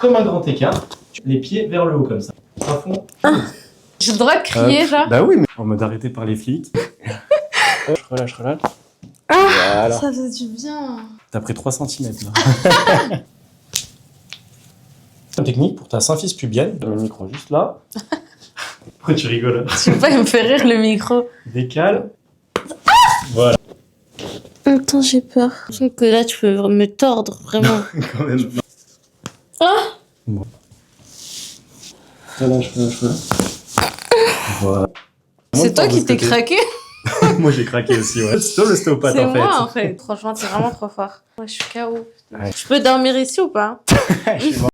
Comme un grand écart, les pieds vers le haut comme ça. À fond. J'ai le droit de crier, genre. Bah oui, mais en mode arrêté par les flics. Relâche, relâche. Ah, Voilà. ça fait du bien. T'as pris 3 cm là. Une technique pour ta symphyse pubienne. Le micro juste là. Pourquoi tu rigoles? Je sais pas, il me fait rire le micro. Décale. Voilà. Attends, j'ai peur. Je sens que là, tu peux me tordre, vraiment. Quand même. Ah, Relâche, relâche, relâche. Voilà. c'est toi Monte qui par t'es de ce côté. craqué? Moi j'ai craqué aussi, ouais. C'est toi l'ostéopathe C'est en fait. moi, en fait. Franchement, t'es vraiment trop fort. Ouais, je suis KO. Ouais. Je peux dormir ici ou pas? Je suis mort.